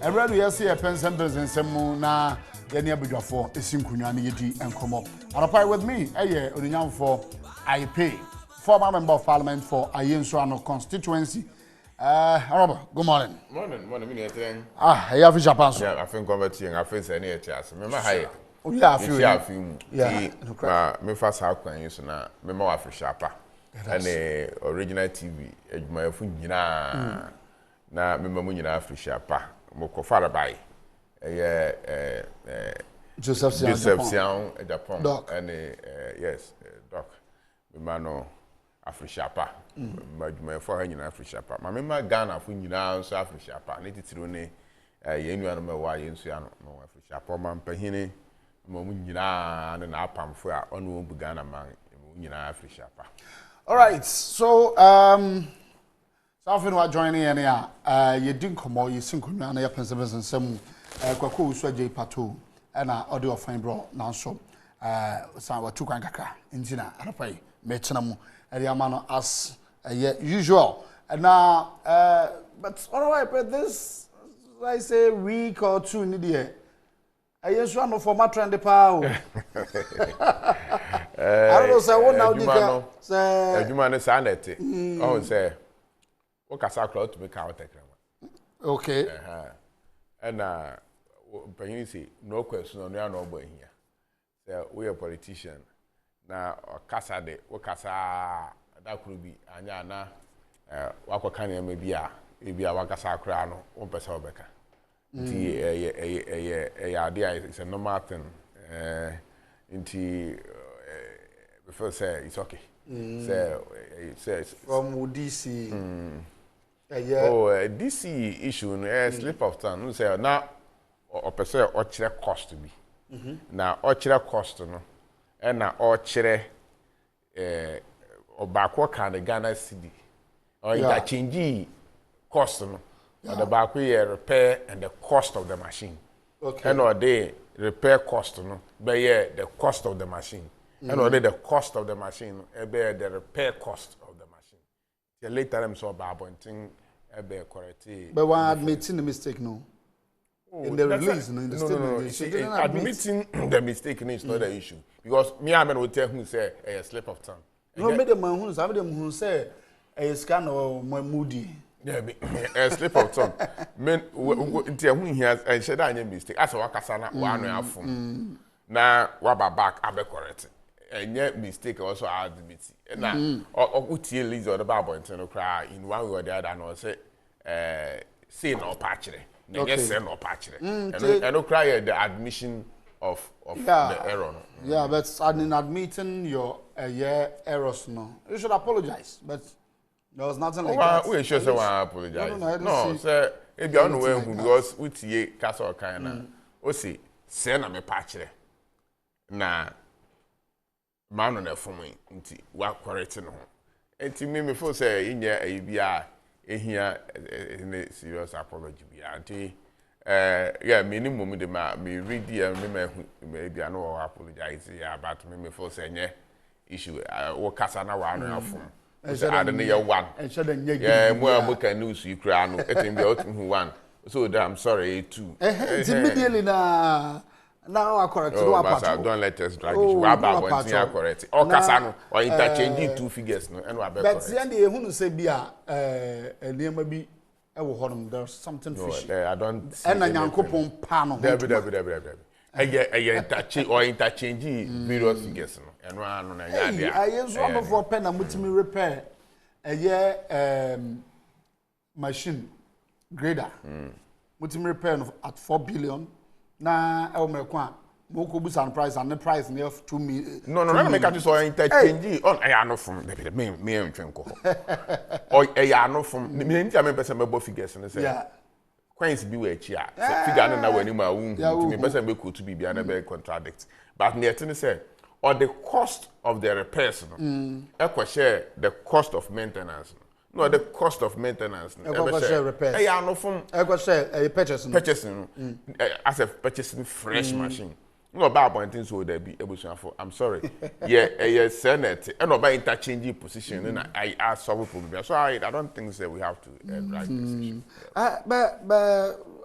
Every year see Mpensenmpensenmu na yeni abudwafo esinkunwa na yedi enkomo. Arapai with me, Onyamfo IP, former member of parliament for Ayensuano constituency. Honorable, good morning. Morning, me you have Japan. Yeah, I think converting, I think any chance. Remember how yeah, me first how can you so na me ma wa sharper. And original TV, my phone na me ma mu nyina sharper. Mo ko far by. Joseph Sian Japan Doc. and yes, Doc. Me ma no Afrisha my for nyina Afrisha ma me ma Ghana fu nyina so Afrisha na titiro ne ye nuanu me wa ye nsu ano no Afrisha ma mpahini mo mu nyina na apamfo a ono bu Ghana man mu nyina Afrisha. All right, so something we are joining in here. You didn't come out. You sing kunwa na Mpensenmpensenmu. Kwako uswa J pato na audio fine bro now so. Sa wa tukwan kaka. Intina arapai mechana mu. Eriamano as usual. Now, but all right, but this, I say, week or two in the year. I just want to format trend pa. I don't know, say what now? Say, you man is sanity. Oh, say, what can I call to make out? Okay. And when you see no question on your boy here, say we are politician. Na kasa de wo kasa da kuru bi anya na wakoka na maybe a wakasa akra no wo pesa obeka nti ade is a normal thing nti before say it's okay say from DC DC issue no slip of tongue no say na o pesa o kire cost bi na o kire cost no na o kire obako kan the Ghana cedi or interchange cost no the back repair and the cost of the machine. Okay. And or the repair cost no be the cost of the machine. And or the cost of the machine be the repair cost of the machine. The later them so babonting be correct. But one admitting the mistake no. In the release, in the statement, admitting the mistake is not the issue because me I will tell who say a slip of tongue. No, me the man who say a scan or moody. Yeah, a slip of tongue. Men, until who has and said I mistake. As a wakasana, one afum. Now, waba back, I be correct. And yet mistake also admit. And now, or uti leads or the Bible and cry in one way or the other, and say no patch. Yes, no patch. And no cry the admission of the error. Yeah, but in admitting your errors, no, you should apologize. But there was nothing like that. We should say apologize. No, sir. If you don't know because we see castle kind of, see, send a me patch. Na man on the phone, inti work correcting home. And to me, before say in your ABR. Here in a serious apology be yeah minimum de me read the maybe I know apologize about me for saying issue wo kasa na wa no afom so I don't know one yeah more can news you cry no it be out who one so I'm sorry too immediately now I correct don't let us drag you about when you correct or kasa no or interchanging two figures no and we be correct but the end e hunu say bia niam bi e wo honum there's something fishy I don't and na nyankopon pa no interchange various figures no and one no na ya dia ayenso amfo pen na mutimi repair machine grader mutimi repair at 4 billion na elmekwa moko busan price and the price near 2 million. No, make it so interchange on I no from me entwenko or I no from me ntia me person me figures and say yeah coins bi we echi a figure na wani ma wu me person be quote bibia na be contradict but near tin say or the cost of the repairs no e share the cost of maintenance no the cost of maintenance share repairs I no from share purchasing as a purchasing fresh machine. No bad pointing so there be able to afford. I'm sorry. Yeah, Senate and about interchanging position and I solve problem. So I don't think that we have to drag this issue. But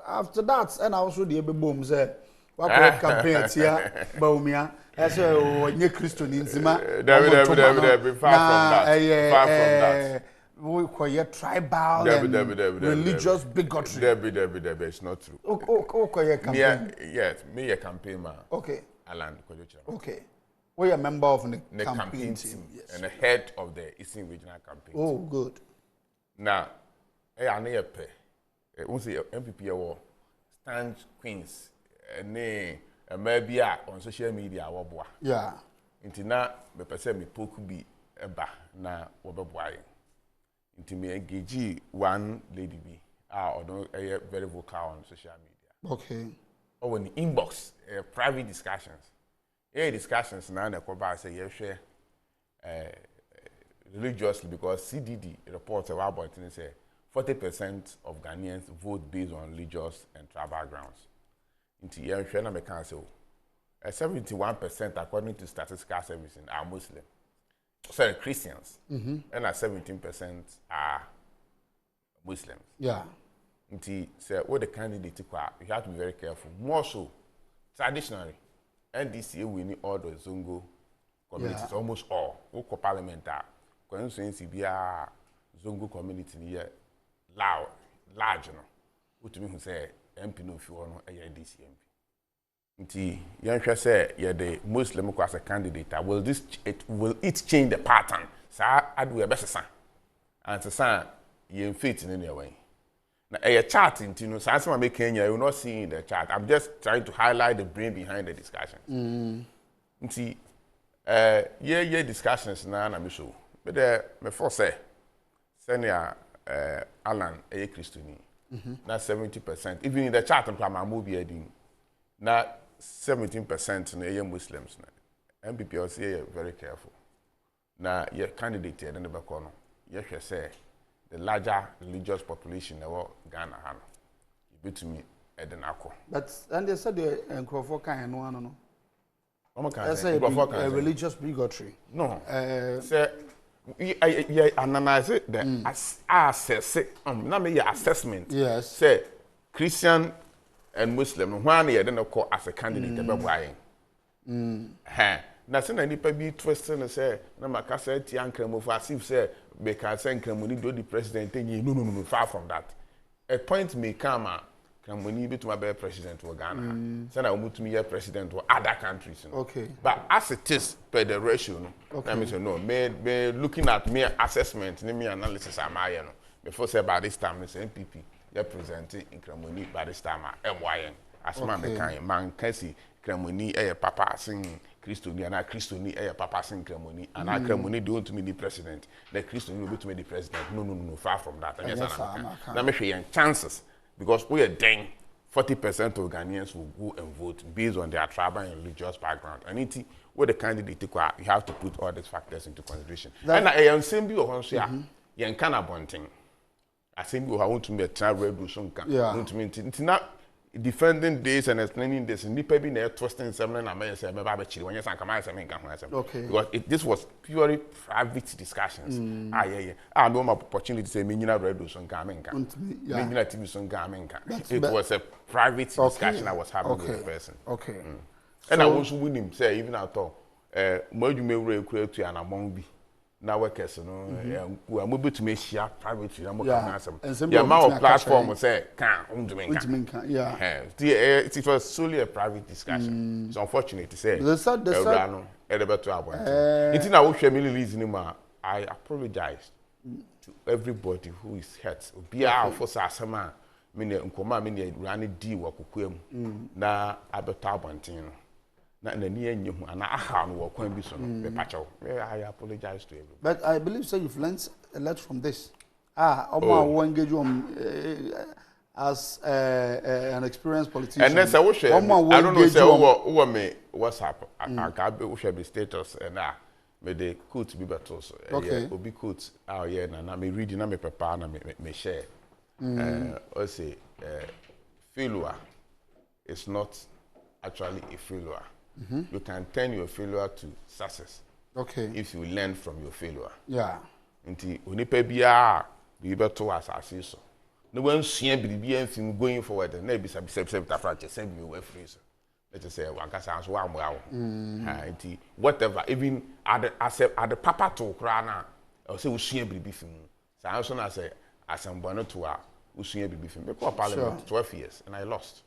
after that, and also the boom say, what campaign here, Baumia, as a new Christian in Zima. Far from that. We call tribal and religious bigotry. Debbie, it's not true. Okay, campaign. Yes, me a campaign man. Okay. Alan. Okay. We are a member of the campaign team yes. And the head of the Eastern Regional Campaign. Oh, good. Now, I need a pay. Once the MPP award stand queens and maybe on social media wabwa. Yeah. Inti na me pese me poku bi eba na wabwa. Inti me engage one lady bi or very vocal on social media. Okay. Or in the inbox private discussions. Discussions now the Koba say yes share religiously because CDD reports about it say 40% of Ghanaians vote based on religious and tribal grounds. Into year share na me can say 71% according to statistical services are Muslim. Sorry, Christians. And 17% are Muslims. Yeah. Into say what the candidate you have to be very careful. More so traditionally NDC winning all the Zongo communities, yeah. Almost all. Who parliament are constituency be a Zongo community here large, you know. What me who say MP no few no NDC MP. Nti yan say the Muslim as a candidate. Will it change the pattern? Sa Adwene Pa and to say you fit in any way. Now, a chart into since I'm making you will not see in the chart. I'm just trying to highlight the brain behind the discussion. See, discussions now I'm sure. But me first say, senior Alan a Christian. Not 70%. Even in the chart I'm movie heading. Not 17% na Muslims. MPP also very careful. Now your candidate here in the back corner. You should say. The larger religious population in Ghana, you to me, Edenako. But and they said the Crawford kind no. I say religious bigotry. No. Say, I analyze it. Then assess it. Now me assessment. Yes. Say Christian and Muslim. One year then call as a candidate. Na say na nipa bi twisting and say na maka say ti ankramo for as if say because say nkramoni do the president no far from that. A point may come nkramoni be to be president for Ghana. Say na omutumi ye president for other countries. Okay. But as it is per the ratio no. Okay. I mean say no me looking at me assessment me analysis am I no. Before say by this time say MPP they presenting nkramoni by this time MYN as man be kan man kasi nkramoni papa sing Christoni and Christoni papa sing Kremoni and Kremoni don't to me the president. The Christoni will be to me the president. No, far from that. And yes, now make sure chances because we are dang 40% of Ghanaians will go and vote based on their tribal and religious background. And it's where the candidate you have to put all these factors into consideration. And I am saying you can abonting. I think you want to be a child revolution. Want to mean it's not. Defending this and explaining this, and nipa be na twisting something na me say me ba be chiri when you say come say me nka ho asem. Because this was purely private discussions. Me my opportunity say me nyina radio so nka me nka. Me nyina TV so nka me nka. It was a private discussion I was having with the person. Okay. And I was winning say even at all mo adwuma wura ekura tu anamon bi na workers no we are able to make share private na mo kan asem. The amount of platform say can it was solely a private discussion. It's unfortunate to say the I apologize to everybody who is hurt. Be our for asema me nkoma me run di wakokuam na abeta abontin na ni enyehu ana aha no wakwan bi so no be pacho. I apologize to everybody. But I believe so you've learned a lot from this. Omo engage as an experienced politician. And then I don't know say who me WhatsApp I can be share the status and me the quote be better so obi quote na me read na me prepare na me share. I say failure is not actually a failure. You can turn your failure to success. Okay. If you learn from your failure. Yeah. Nti onipa bia be better as so. no one seen be anything going forward and maybe some franchise send me away freeze. Let us say one can answer one wow. Whatever, even at the papa to crana, or say we see be beefing. So I also say as I'm born to our we see be beefing. Because parliament 12 years and I lost.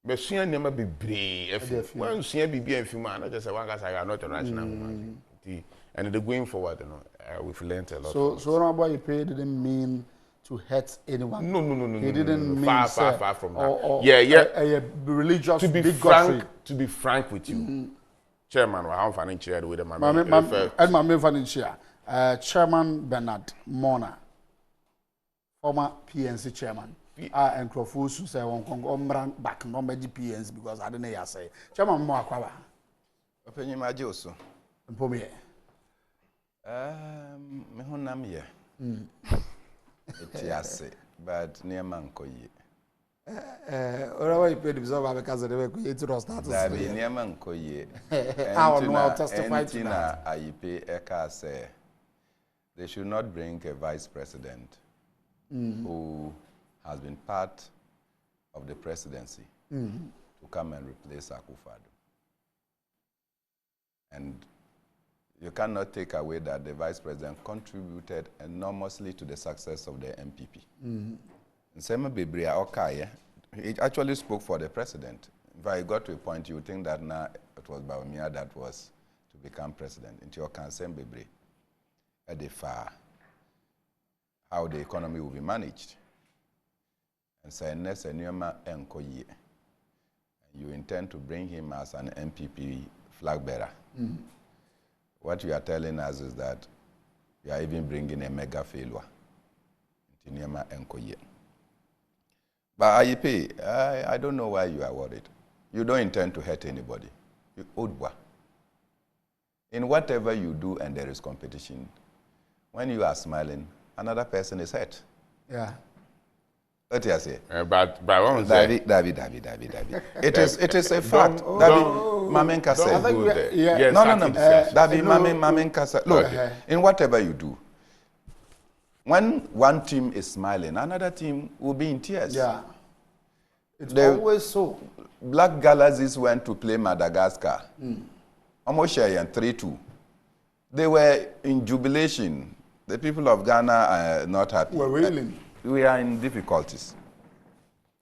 But seeing never be brave. When seeing be a few man, I just say one guy I are not a rational woman. And the going forward, you know, we've learned a lot. So Rambo you pay didn't mean to hurt anyone. No. He didn't mean far from that. A religious to be bigotry. To be frank with you, Chairman, how funny chair with my main financial Chairman Bernard Mona, former PNC chairman. And Crawford say one can back no magic PNC because I don't know say Chairman Mo Akwa. Opinion my Joso. Mpome. Me honam ye. Etiase, but near manko ye. Ora you paid because because they were going to start. That be near manko ye. I will testify to that. I pay Eka say they should not bring a vice president who has been part of the presidency to come and replace Akufo-Addo. And you cannot take away that the vice president contributed enormously to the success of the MPP. Nsema Bebrea Okaye, he actually spoke for the president. If I got to a point, you would think that now it was Bawumia that was to become president. Into your Nsema Bebre, at the far, how the economy will be managed. And say, Nessa Nyoma Enkoye, you intend to bring him as an MPP flag bearer. What you are telling us is that you are even bringing a mega failure into Nyoma Enkoye. But IEP, I don't know why you are worried. You don't intend to hurt anybody. You Odwa. In whatever you do and there is competition, when you are smiling, another person is hurt. Yeah. What do you say? But one say David. It is a fact. David, Mamenka said. No. David, Mamenka said. Look, in whatever you do, when one team is smiling, another team will be in tears. Yeah. It's always so. Black Galaxies went to play Madagascar. Almost sharing 3-2. They were in jubilation. The people of Ghana are not happy. We're wailing. We are in difficulties.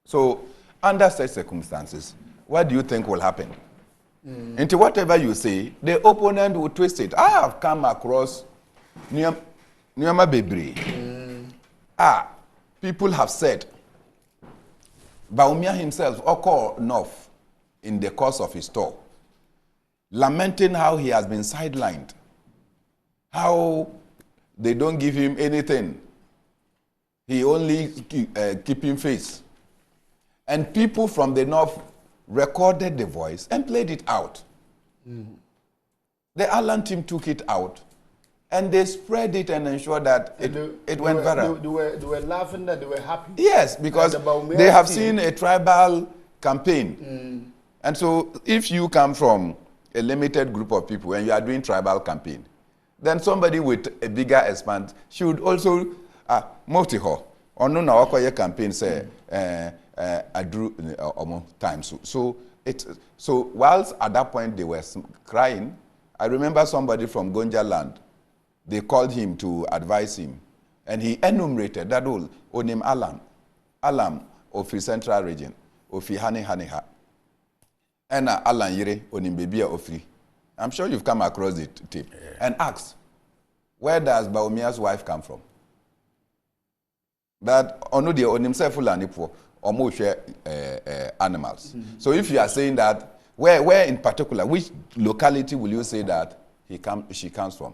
So, under such circumstances, what do you think will happen? Into whatever you say, the opponent will twist it. I have come across Nyoma Bebre. People have said, Bawumia himself, Oko North, in the course of his talk, lamenting how he has been sidelined, how they don't give him anything. He only keeping face. And people from the north recorded the voice and played it out. The Alan team took it out and they spread it and ensured that it went viral. They were laughing that they were happy. Yes, because they have seen a tribal campaign. And so if you come from a limited group of people and you are doing tribal campaign, then somebody with a bigger expanse should also multi-ho. Ono na wakoye campaign say adru omo times. So whilst at that point they were crying, I remember somebody from Gonja land. They called him to advise him, and he enumerated that all onim Alam of the Central Region, of the Haniha, and Alan Yere onim Bebia Ofri. I'm sure you've come across the tape and asked, where does Bawumia's wife come from? That onu de onimself fulani for almost animals. So if you are saying that, where in particular, which locality will you say that she comes from?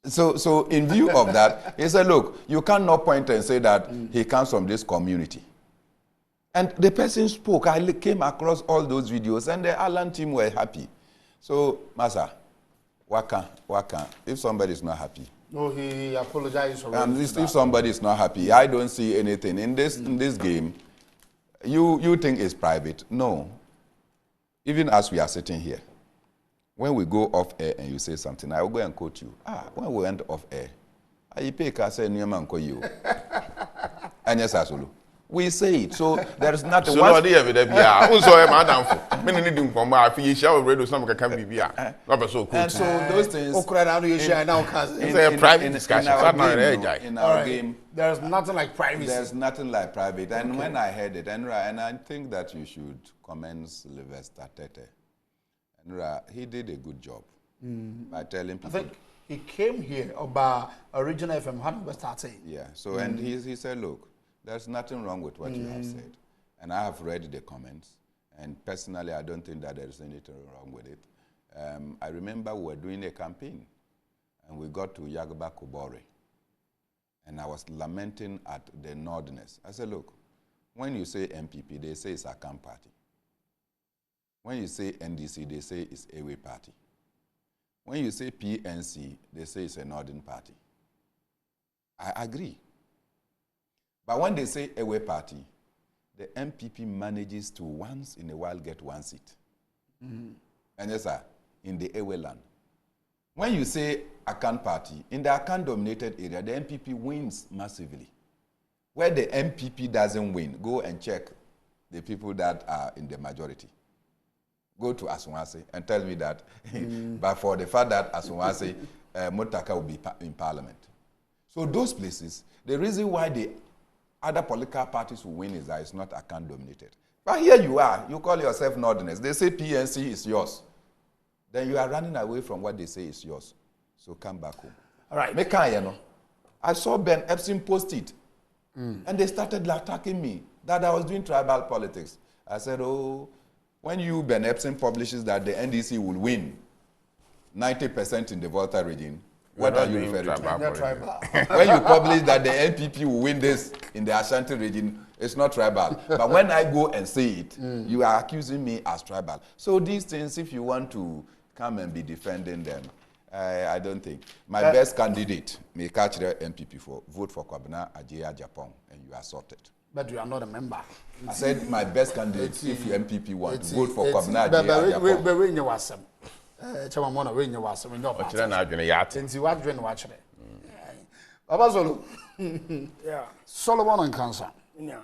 So in view of that, he said, look, you cannot point and say that he comes from this community. And the person spoke. I came across all those videos, and the Alan team were happy. So, Masa, waka, if somebody is not happy. No, he apologized for if somebody is not happy, I don't see anything in this game. You think it's private? No. Even as we are sitting here, when we go off air and you say something, I will go and quote you. When we went off air, I pay Kasa Nyaman Koyo. And yes, Asulu. We say it. So there is nothing. So no dey be there. Unso e madam for. Me need dim from ma fi share radio some can be bia. And so those things it's a private discussion. In our game, there's nothing like privacy. There's nothing like private. And when I heard it, and I think that you should commend Sylvester Tete. And he did a good job by telling people. I think he came here about Original FM, how we started. Yeah, so and he said, look, there's nothing wrong with what you have said. And I have read the comments, and personally, I don't think that there's anything wrong with it. I remember we were doing a campaign, and we got to Yagaba Kubore, and I was lamenting at the nordness. I said, look, when you say MPP, they say it's a camp party. When you say NDC, they say it's a way party. When you say PNC, they say it's a northern party. I agree. But when they say a way party, the MPP manages to once in a while get one seat. And yes, sir, in the Ewe land. When you say Akan party, in the Akan dominated area, the MPP wins massively. Where the MPP doesn't win, go and check the people that are in the majority. Go to Aswase and tell me that, but for the fact that Aswase, Motaka will be in parliament. So those places, the reason why the other political parties will win is that it's not Akan dominated. But here you are, you call yourself Northerners. They say PNC is yours. Then you are running away from what they say is yours. So come back home. All right. I saw Ben Epstein post it. And they started attacking me that I was doing tribal politics. I said, oh, when you, Ben Epstein, publishes that the NDC will win 90% in the Volta region, what are you referring to? When you publish that the NPP will win this in the Ashanti region, it's not tribal. But when I go and say it, you are accusing me as tribal. So these things, if you want to come and be defending them, I don't think. My best candidate, may catch the NPP for, vote for Kwabena Ajaya Japan, and you are sorted. But you are not a member. I said my best candidate, if you MPP want, vote for Kwabena Ajaya Japan. But when you was some. Chamamona when you was some. But you're not going to yat. Since you watch when watch it. Babazolo. Yeah. Solomon and Cancer. Yeah.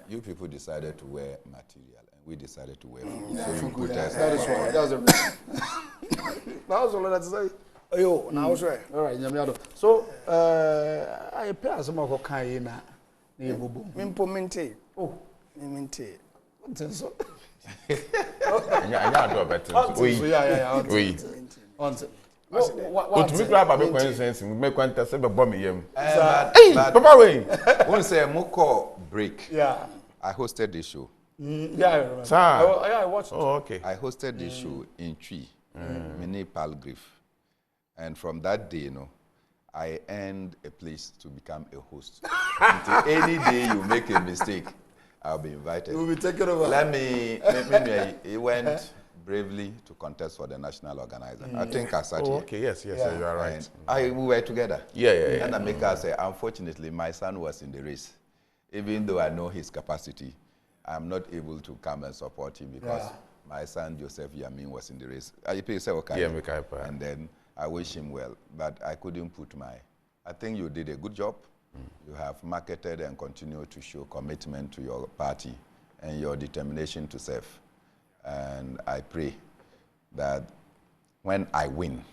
You people decided to wear material, and we decided to wear food. So you put us. That is right. That was a. That was all that say. Oh, now was right. All right, Nyamiado. So, I pay as much as I can. Mpensenmpensenmu. Oh, Mpensenmpensenmu. What's so? Yeah, I do better. Oui. What to me grab a make sense, make one test be bomb him. Hey, Papa way. Once a Moko break. Yeah. I hosted this show. Yeah, I remember. Sir. I watched it. Oh, okay. I hosted this show in Twi, Mini Palgrave. And from that day, I earned a place to become a host. Until any day you make a mistake, I'll be invited. We'll be taken over. He went bravely to contest for the national organizer. I think I sat here. Okay, yes, you are right. We were together. Yeah. And I make her say, unfortunately, my son was in the race. Even though I know his capacity, I'm not able to come and support him because my son, Joseph Yamin, was in the race. I say, okay. Yeah, and then I wish him well, but I couldn't put I think you did a good job. You have marketed and continue to show commitment to your party and your determination to serve. And I pray that when I win.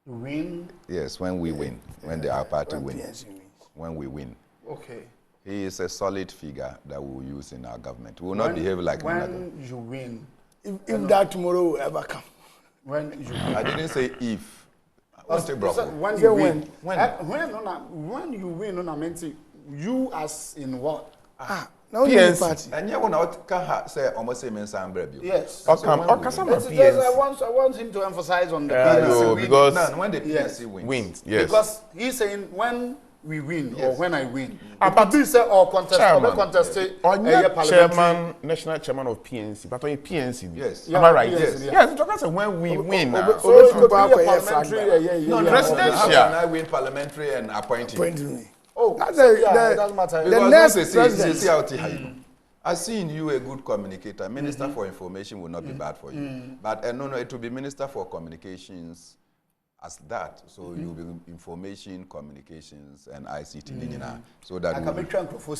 You win? Yes, when we win. When our party wins. When we win. Okay. He is a solid figure that we will use in our government. We will not behave like another. When you win. If that tomorrow will ever come. When you win. I didn't say if. When you win. When you win, I meant you as in what? Now you party. And you want say almost say Mpensenmpensenmu. Yes. I want him to emphasize on the PNC because when the PNC wins. Yes. Because he's saying when we win or when I win. But this or contest chairman, national chairman of PNC, but on a PNC. Yes. Am I right? Yes. Yes. Because when we win. So it could be a parliamentary. No, presidential. How can I win parliamentary and appoint him? Oh, that's doesn't matter. The next president. I see in you a good communicator. Minister for Information will not be bad for you. But no, it will be Minister for Communications as that. So you'll be information, communications, and ICT. So that I can make sure for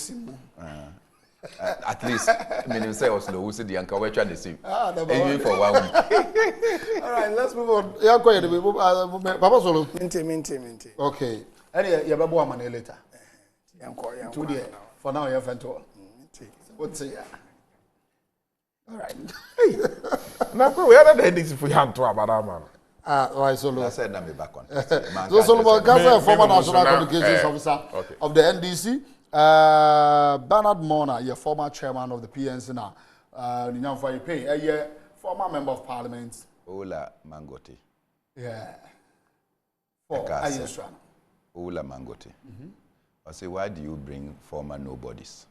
at least, I mean, you say also, who said the uncle, we're trying to see. Even for 1 week. All right, let's move on. Yeah, quiet. Papa Solo. Minty. Okay. Any, you're a man later. Young. For now, you're fantastic. What's it? All right. Now, we are the endings for you to about man. Right, Solo. I said, I'm back on. So, Solomon Gaza, former National Communications Officer of the NDC. Bernard Mona, your former chairman of the PNC now. Former member of parliament. Ola Mangote. Yeah. Ola Mangote. I say, why do you bring former nobodies?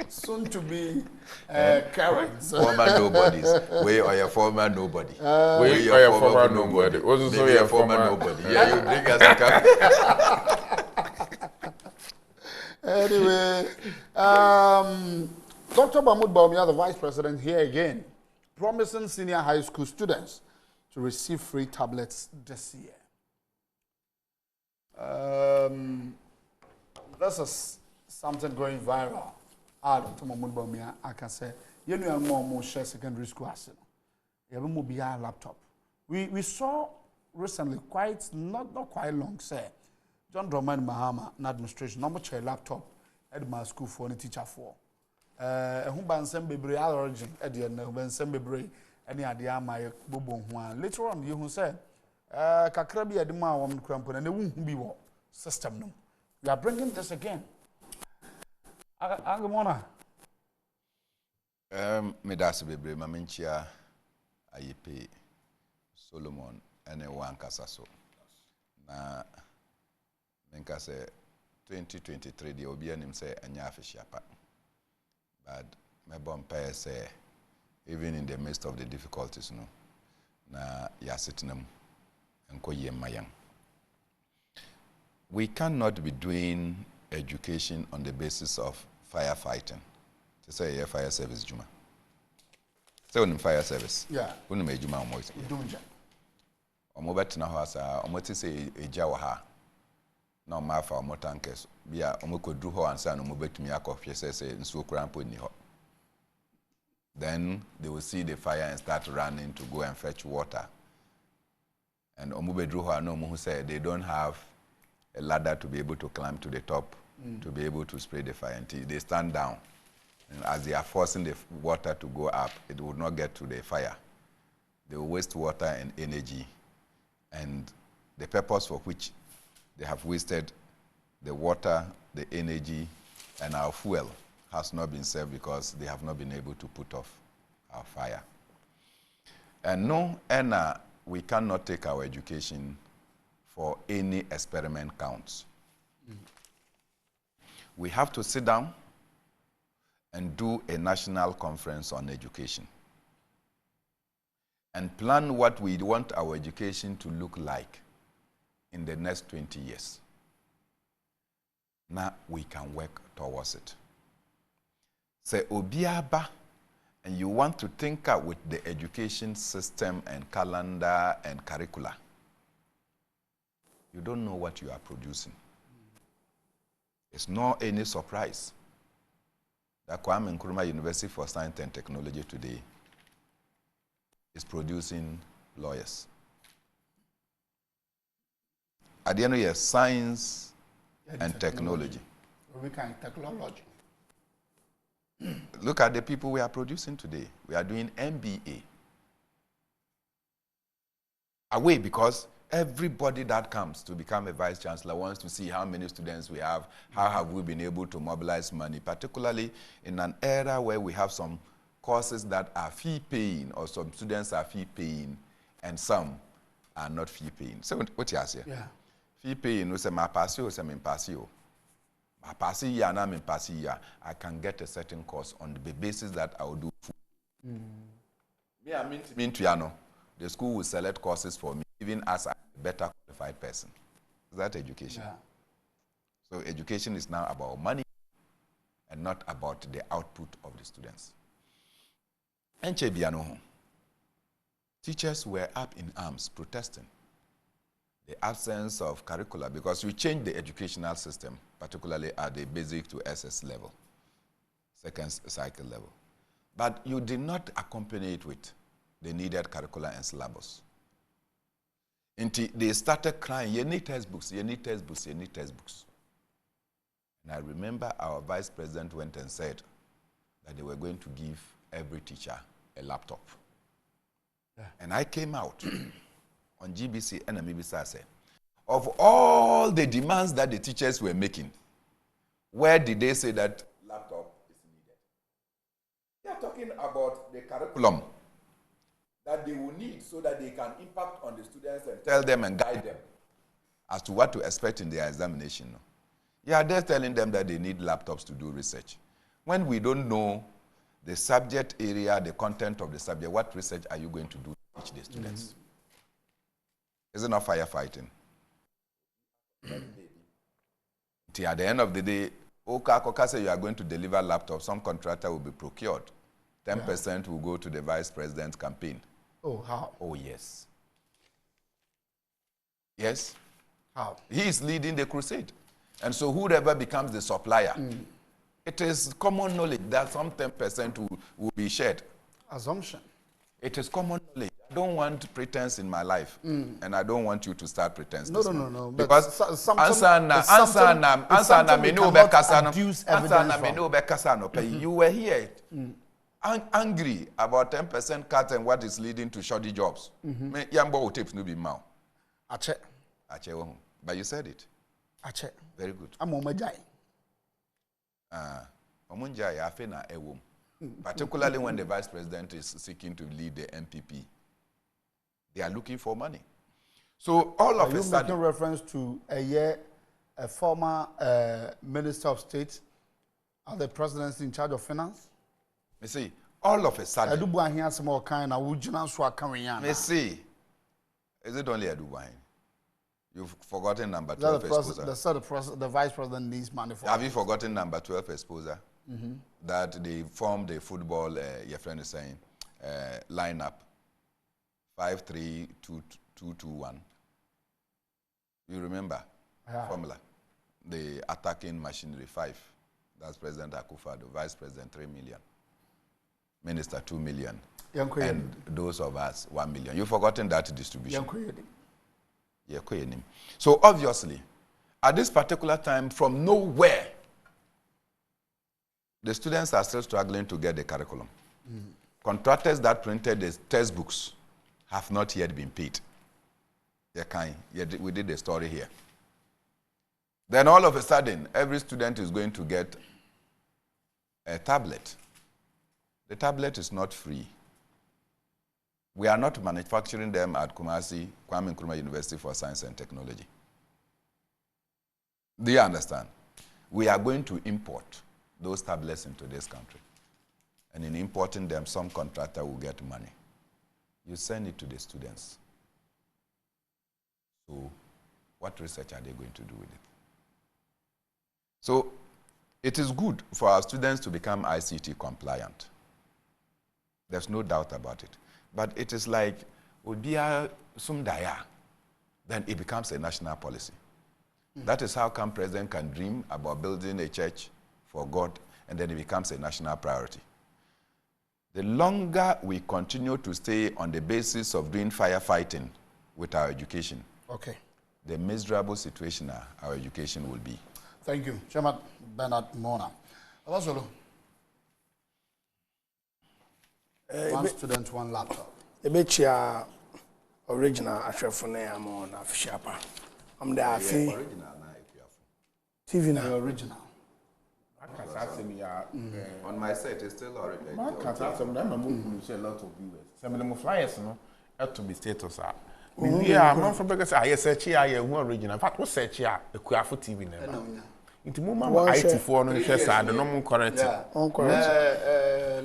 Soon to be current. Former nobodies. We are your former nobody. We are your former nobody. Also, your former nobody. Yeah, you bring us a Anyway, Dr. Mahmoud Bawumia, the vice president, here again, promising senior high school students to receive free tablets this year. This is something going viral. Dr. Mahmoud Bawumia, I can say, you know, more share secondary school as you have a laptop. We saw recently, not quite long, say, John Dramani Mahama, an administration, number chair laptop at my school for a teacher for. Mpensenmpensenmu origin, Mpensenmpensenmu, any idea my bobo one. Later on, you who said, Kakrabi Adima woman crampon, and they won't be what system. No, we are bringing this again. Angamona. Medas Bebre, Maminchia, Ayepe, Solomon, and a one Casaso. Na Menka say 2023, the Obianim say, and Yafishapa. But my bumpire say, even in the midst of the difficulties, no, na Yasitinum and Koyem Mayang. We cannot be doing education on the basis of firefighting. To say fire service Juma. Say on fire service. Yeah. When you Juma Moise. Omobetina Hasa, Omoti say a Jawaha. No matter or more tankers. Be a Omoko drew her and son Omobet me a coffee says in so crampo in the Then they will see the fire and start running to go and fetch water. And Omube drew her no who said they don't have a ladder to be able to climb to the top to be able to spray the fire until they stand down. And as they are forcing the water to go up, it would not get to the fire. They will waste water and energy. And the purpose for which they have wasted the water, the energy, and our fuel has not been served because they have not been able to put off our fire. And no, Anna, we cannot take our education for any experiment counts. We have to sit down and do a national conference on education and plan what we want our education to look like in the next 20 years. Now we can work towards it. Say Obiaba, and you want to think out with the education system and calendar and curricula. You don't know what you are producing. It's not any surprise that Kwame Nkrumah University for Science and Technology today is producing lawyers. At the end of the year, science and technology. We can technology. Look at the people we are producing today. We are doing MBA. Away because everybody that comes to become a vice chancellor wants to see how many students we have, how have we been able to mobilize money, particularly in an era where we have some courses that are fee-paying, or some students are fee-paying, and some are not fee-paying. So what you say? Yeah. Fee-paying, we say, my passio, say, my passio. My passio, and I'm in passio, I can get a certain course on the basis that I will do food. Me, I mean to Yano. The school will select courses for me, even as a better qualified person. Is that education? Yeah. So education is now about money and not about the output of the students. Enche biano. teachers were up in arms protesting the absence of curricula because we changed the educational system, particularly at the basic to SS level, second cycle level. But you did not accompany it with the needed curricula and syllabus. Until they started crying, you need textbooks, you need textbooks, you need textbooks. And I remember our vice president went and said that they were going to give every teacher a laptop. Yeah. And I came out on GBC and MBC said, of all the demands that the teachers were making, where did they say that laptop is needed? They are talking about the curriculum that they will need so that they can impact on the students and tell them and guide them as to what to expect in their examination. Yeah, they're telling them that they need laptops to do research. When we don't know the subject area, the content of the subject, what research are you going to do to teach the students? Is it not firefighting? At the end of the day, Oka say you are going to deliver laptops, some contractor will be procured. 10% will go to the vice president's campaign. Oh, how? Oh, yes. Yes. How? He is leading the crusade. And so whoever becomes the supplier, it is common knowledge that some 10% will be shared. Assumption. It is common knowledge. I don't want pretense in my life, and I don't want you to start pretense. No. Because you were here angry about 10% cut and what is leading to shoddy jobs. But you said it. Very good. Particularly when the vice president is seeking to lead the MPP. They are looking for money. So all of a sudden... Are you making reference to a former Minister of State and the presidency in charge of finance? Me see, all of a sudden... Me see, is it only Adwene? You've forgotten number 12 exposer. The vice president needs money for... Have you forgotten number 12 exposer? That they formed a football, your friend is saying, lineup. 5-3-2-2-1. You remember? Formula. The attacking machinery, 5. That's President Akufo-Addo. Vice President, 3 million. Minister, 2 million. And those of us, 1 million. You've forgotten that distribution. So obviously, at this particular time, from nowhere, the students are still struggling to get the curriculum. Contractors that printed the textbooks have not yet been paid. We did the story here. Then all of a sudden, every student is going to get a tablet. The tablet is not free. We are not manufacturing them at Kwame Nkrumah University for Science and Technology. Do you understand? We are going to import those tablets into this country. And in importing them, some contractor will get money. You send it to the students. So what research are they going to do with it? So it is good for our students to become ICT compliant. There's no doubt about it. But it is like, Odia Sumdaya, then it becomes a national policy. That is how come President can dream about building a church for God, and then it becomes a national priority. The longer we continue to stay on the basis of doing firefighting with our education, the miserable situation our education will be. Thank you. Chairman Bernard Mona. Also, one student, one laptop. The betcha original Ashafone am on Afishapa. I'm the Afi. TV now. Original. On my site, it's still already. Some them I'm say a lot of viewers. Some of them flyers, no, have to be status. Yeah, I'm from because I search here, I original. In fact, what search here? The Kuafu TV now. Into mama IT4 no share sad, no more correct.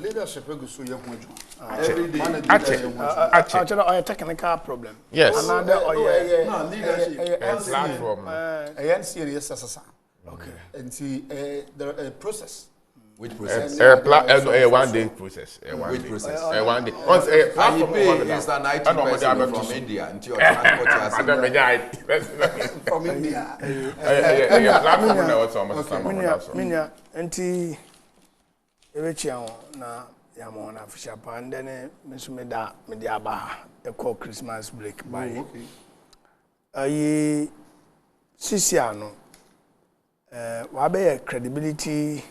Leadership go so young. Actually, a technical problem. Yes. Another leadership. Platform. ANC yes. Okay. And see the process. Which process? One day process. Which process? One day. Once platform is an IT person from India and your transport from India. Platform na what's almost Minya enti ewechia na ya mo na fisha pa ndene mesumeda media ba e call Christmas break by. Okay. Ayi sisia no wa be credibility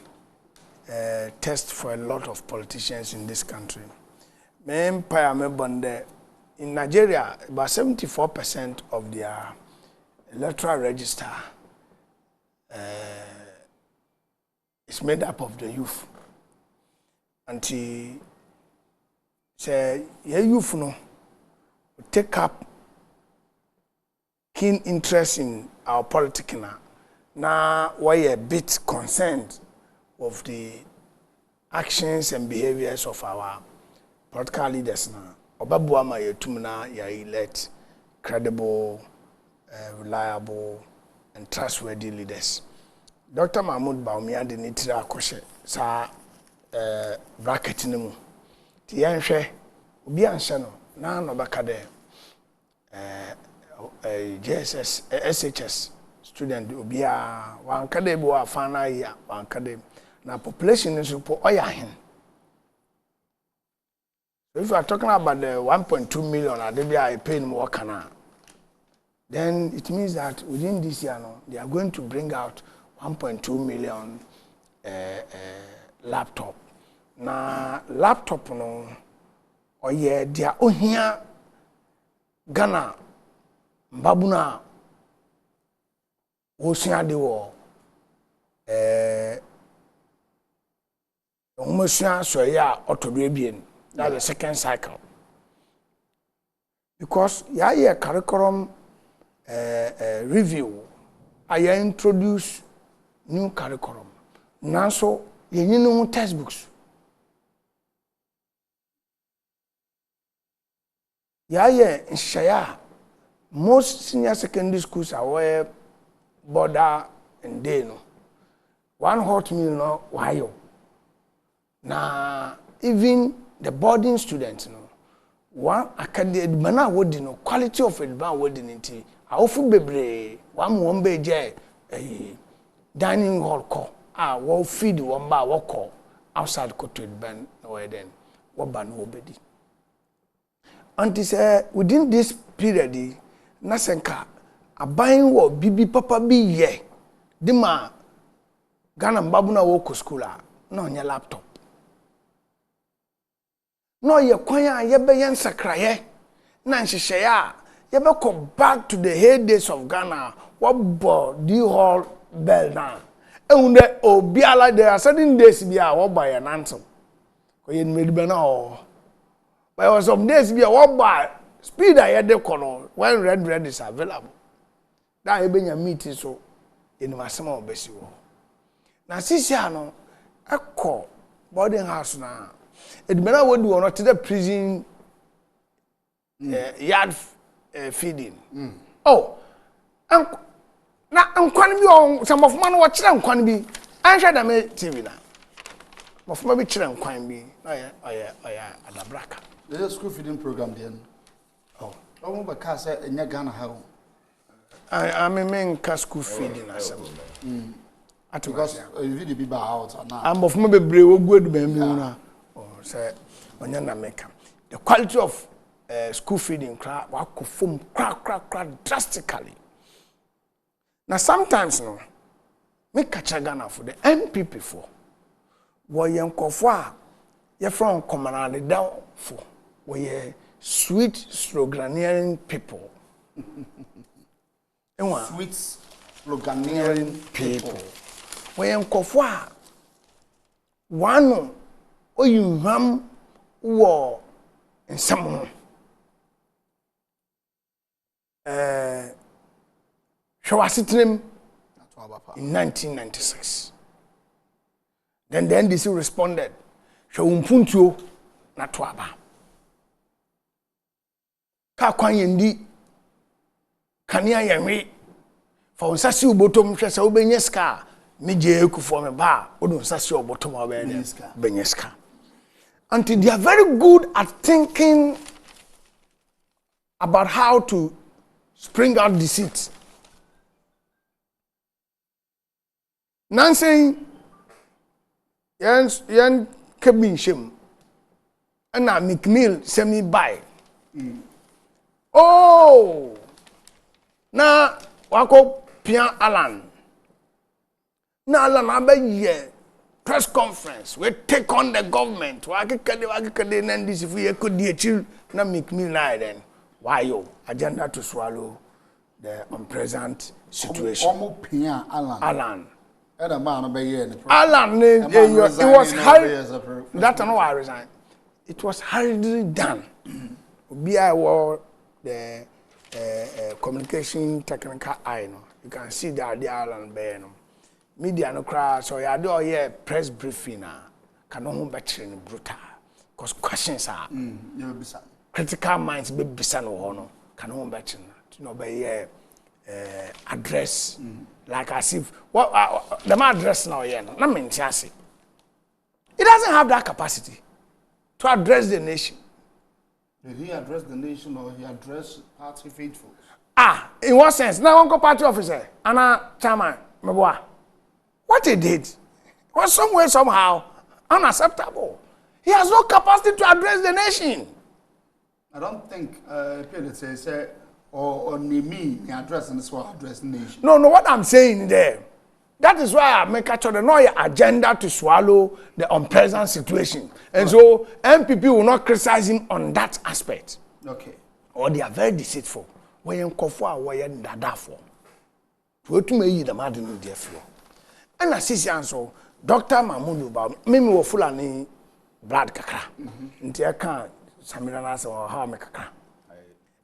test for a lot of politicians in this country. Me empire me bonde in Nigeria about 74% of their electoral register is made up of the youth. Until say youth no take up keen interest in our politics now why a bit concerned of the actions and behaviors of our political leaders now. Obabuama yetumna ya elect credible, reliable, and trustworthy leaders. Dr. Mahmoud Baumia de nitira akoshe sa bracket nimu. Ti yanhwe obi anhwe no na no baka de JSS SHS student obi a wan kade bo afana ya wan kade na population is po oyahin. If you are talking about the 1.2 million they are paying more kana, then it means that within this year no, they are going to bring out 1.2 million laptop. Na laptop no oye dia ohia Ghana mbabuna osua de wo Omusua so ya otodwe bien. That's the second cycle. Because ya curriculum review, I introduce new curriculum. Now so you know textbooks. Ya share most senior secondary schools are where border and day no. One hot meal no why na even the boarding students no one academic mana wodi no quality of advance wodi nti awofu bebre one be je dining hall call wo feed one ba wo call outside ko to ban no then wo ban wo bedi until say within this period na senka aban wo bibi papa bi ye di ma Ghana mbabu na wo ko school a na onye laptop no ye kwan a ye be yen sakraye na nhihye a ye be go back to the heydays of Ghana what the whole bell na ehunde obi ala there are certain days bi a wo buy an answer ko ye nmedi be na o but there was some days bi a wo buy speed a ye de kono when red is available that e be nya meeting so ye ni masema obesi wo na sisi ano ekọ boarding house na edmena wodi wono to the prison yard feeding oh na nkwan bi on some of man wo kire nkwan bi anhwe da me tv na mofuma bi kire nkwan bi oya adabraka the school feeding program then omo ba ka say enya Ghana ha I mean school feeding asem because you really be out now am of me bebre wo guedu ban bi una say onya na meka the quality of school feeding cra wakofom cra drastically. Now sometimes no me catch Ghana for the MPP for wo yenkofo a ye from commonality down for wo ye sweet sloganeering people sweet sloganeering people wo yenkofo a one oyinham wo nsam Shawasitrim in 1996. Then the NDC responded, Shawumpuntuo na tuaba. Ka kwan yendi kania yenwe fa onsasi ubotom hwe sa obenye ska me je Kufuor me ba odun sase obotom obede benyeska. Until they are very good at thinking about how to spring out deceit. Nancy yan kabin shim ana McMill semi buy. Oh, na wako Pian Alan. Na Alan abe press conference. We take on the government. Waki kade nandisi if we could chill na McMill na then. Why yo? Agenda to swallow the unpleasant situation. Omo Pian Alan. Alan, it was hurried. That's not why I resigned. It was hurriedly done. BI were the communication technical eye. No? You can see that the Alan Bay. No? Media no cry, so you do a press briefing. Can no better in brutal. Because questions are critical minds be bisan no can no better. You know, by address like as if what the man address now here. No mean chance. He doesn't have that capacity to address the nation. Did he address the nation or he addressed party faithfuls? In what sense? Now, Uncle Party officer, Anna Chairman, what he did was somewhere, somehow unacceptable. He has no capacity to address the nation. I don't think Peter says, or me addressing this one, address the nation. No, what I'm saying there. That is why I make a agenda to swallow the unpleasant situation. And so MPP will not criticize him on that aspect. Okay. Or they are very deceitful. When you come for why you dada for. What to me the mad in the floor. And I see answer Dr. Mahmoud about me wo fulani blood kakra. Nti I can't Samira Nasa or how me kakra.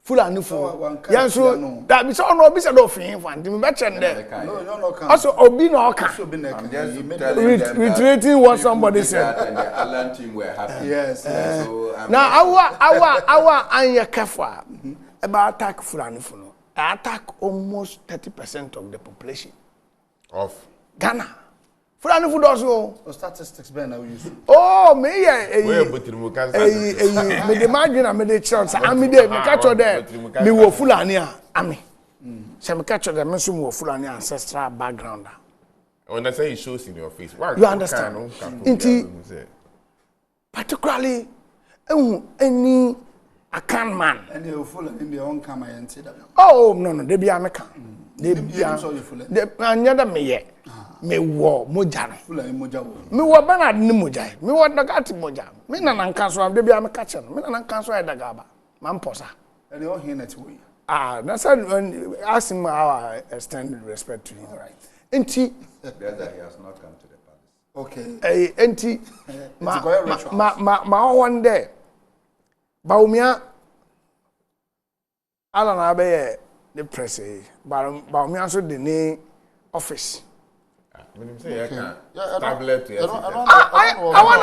Fulani for yes, so that be so no be said of him for the better there. No, also obi no can. Reiterating what somebody said. And the Alan team were happy. Yes. So now our anya kafa about attack Fulani for no. Attack almost 30% of the population of Ghana. Fulani food also. Statistics ben now use. Oh, me me the margin and me the chance. I me the me catch there. Me wo Fulani ami. Se me catch there me so me wo Fulani ancestral background. When I say it shows in your face. You understand? Particularly any Akan man. And you Fulani in their own camera and say that. Oh no, they be American. They be another me yet. Me wo moja no Fulani moja wo me wo Bernard ni moja me wo dagati moja me na nankanso am de bia me kache no me na nankanso e dagaba man posa and they all here net we na said ask him how I extend respect to him. All right. Enti that he has not come to the palace. Okay. Enti ma one day Baumia ala na be the press Baumia so the ne office. Tablet. I want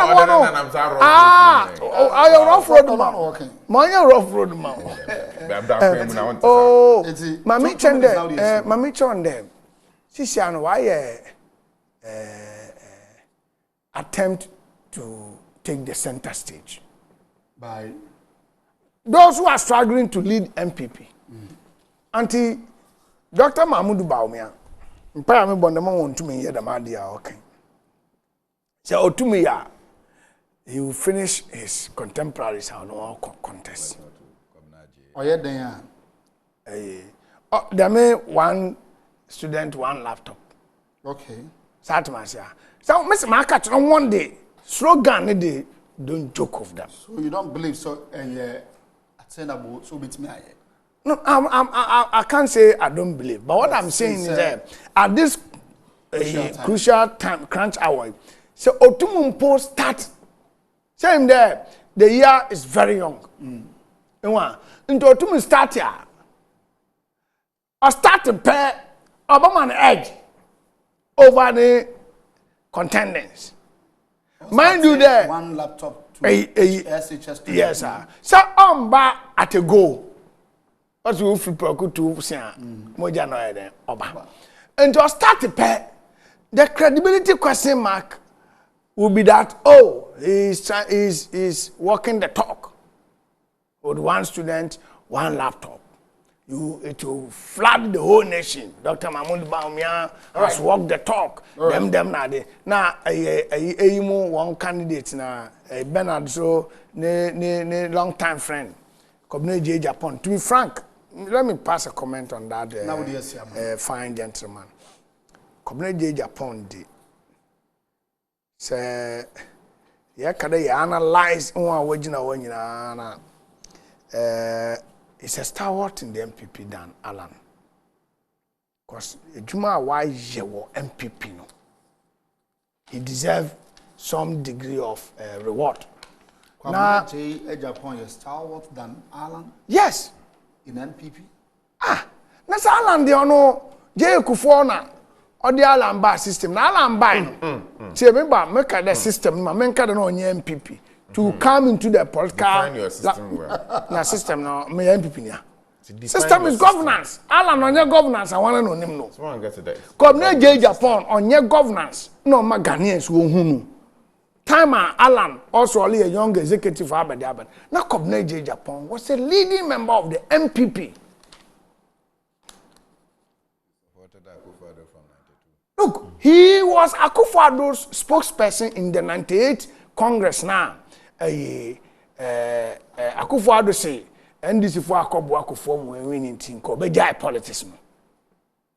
to I rough road man. My rough road man. Oh, Mami Chende, Mami Chende. She and why attempt to take the center stage by those who are struggling to lead MPP. Until Dr. Mahmoud Baumia. Mpa me bondama won to me hear the madia okay. So to me he will finish his contemporaries on all contest. Oh yeah then oh there may one student one laptop. Okay. Satmasia. So Mr. Market on one day slogan they don't joke of them. So you don't believe so attainable so bit me No, I can't say I don't believe, but what I'm saying is that at this crucial time, crunch hour, so Otumumpo start saying there the year is very young. Into Otumu start here, I start to pay Obama an edge over the contenders. Mind you, there one laptop to SHS. Yes, sir. So I'm back at a go. What you flip to say moja no ede oba and just start to pay the credibility question mark will be that, oh, he's walking the talk. With one student, one laptop. It will flood the whole nation. Dr. Mahmoud Baumia has walked the talk. Right. Them now they now one candidate now Bernard so ne long time friend. Kobne J Japan. To be frank, let me pass a comment on that fine gentleman. Kobne J Japan di say ya kada ya analyze one wajina wanyina na it's a stalwart in the MPP than Alan. Because Juma why yewo MPP no. He deserves some degree of reward. Now, Japan is stalwart than Alan? Yes. In MPP? That's Alan the ono J Kufona or the Alan Ba system. Now Alan Ba. See, remember, make the system, make the no MPP. To come into the political define your system well. Na system no me MPP nia. System is governance. Alan on your governance I want to know him no. Someone get to that. Come na Japan on your governance. No ma Ghanaians wo hunu. Time Alan also only a young executive abad. Na come na Japan was a leading member of the MPP. Look, he was Akufo-Addo's spokesperson in the 98 Congress now. Akufo-Addo say NDC for Akobo Akufo mu winning team ko be jai politics no.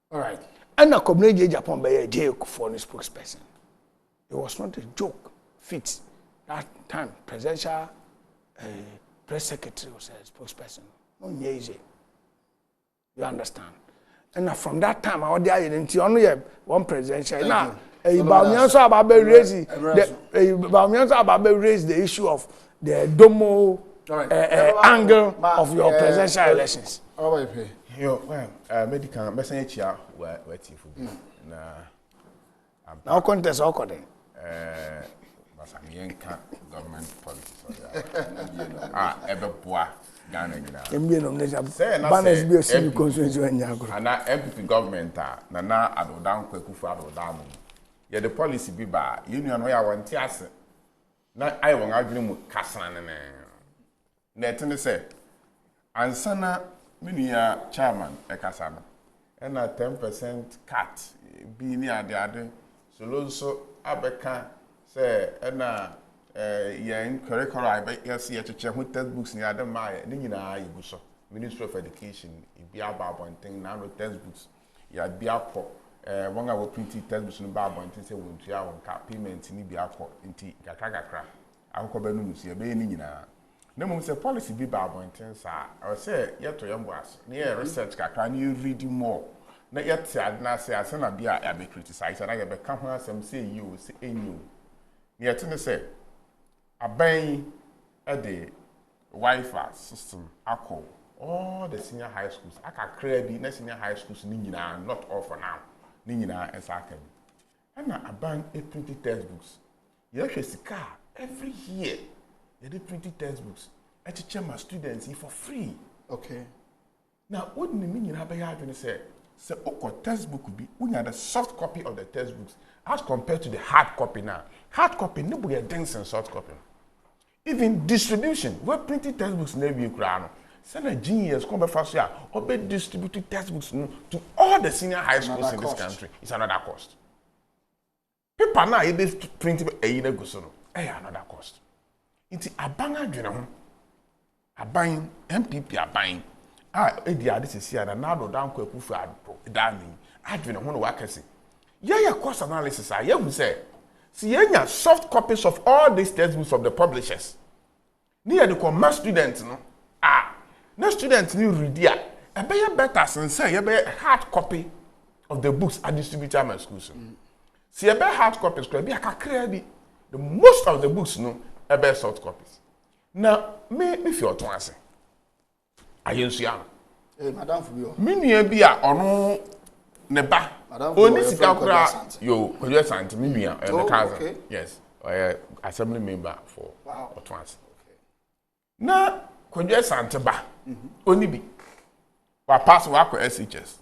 All right. And na Kobne Japan be J Akufo spokesperson. It was not a joke. Fit that time presidential press secretary was a spokesperson. No easy. You understand? And from that time I dey identity only one presidential. Now Baumianso Ababe raised the issue of the Domo angle of your presidential elections. Yo, well, medical message here where TV. Now contest all code. But I'm government politics. Ebeboa Ghana nyina. MBN nomination. Banners be a constituency when you and na MPP government na adodan kwakufu adodan. Yeah, the policy be ba union where I want tiase na I won adwene mu kasa ne na etene say ansana menua chairman e kasa no e na 10% cut bi ni ade so lonso abeka say e na yen curriculum I be yes ye cheche ho textbooks ni ade ma ni nyina yigu so Ministry of Education e bi ababonten na no textbooks ya bi akọ one our printed textbooks no baba until say won tua won ka payment ni bi akọ nti kakra akọ be no musie be ni nyina na mum say policy bi baba until sa or say yeto yambo as na research kakra na read more na yet na say asena bi a be criticize na ye be ka ho asem say you say enyu na yet ne say aban the Wi-Fi system akọ all the senior high schools akakra bi na senior high schools ni nyina not all for now ni nyina esaka bi na aban printed textbooks you hwe sika every year they printed textbooks e teach my students for free. Okay, now what ni nyina be ya adwene say okọ textbook bi unya the soft copy of the textbooks as compared to the hard copy now. Hard copy no be a dense and soft copy. Even distribution where printed textbooks na bi kura no send a genius come back fast here or be distributed textbooks to all the senior high schools in this country. It's another cost. Paper now you print a go so no another cost. It's aban adwene ho aban MPP aban edia this is here na do dan kwakufu adani adwene ho no wakase yeah cost analysis yeah who say see enya soft copies of all these textbooks of the publishers near the commerce students no no students ni read here e be better since say you be hard copy of the books are distributed my schools see e be hard copies could be akakra bi the most of the books no e be soft copies now me feel to ase ayensu ya madam Fubio minua bi a ono ne ba oni sika kura yo kodwe sant minua the cousin yes assembly member for Otwans na kodwe sant ba oni bi wa pass wa ko SHS